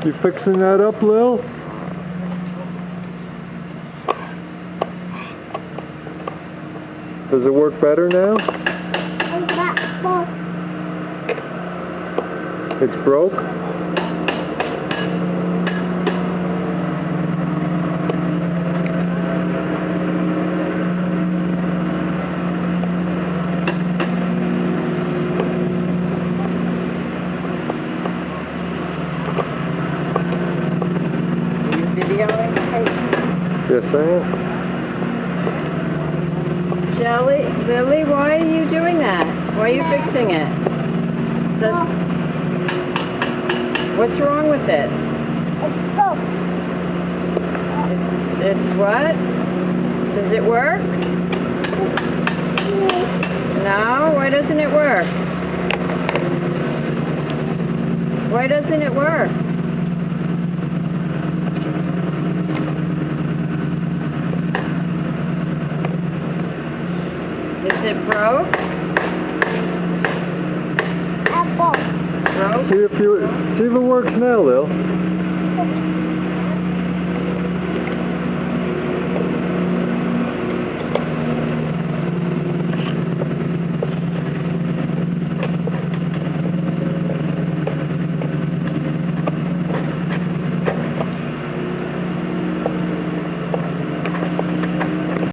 You fixing that up, Lil? Does it work better now? It's broke? Yes, I am. Lily, why are you doing that? Why are you fixing it? What's wrong with it? It's broke. It's what? Does it work? No? Why doesn't it work? Why doesn't it work? Is it broke? Apple. Broke? See if it works now, Lil.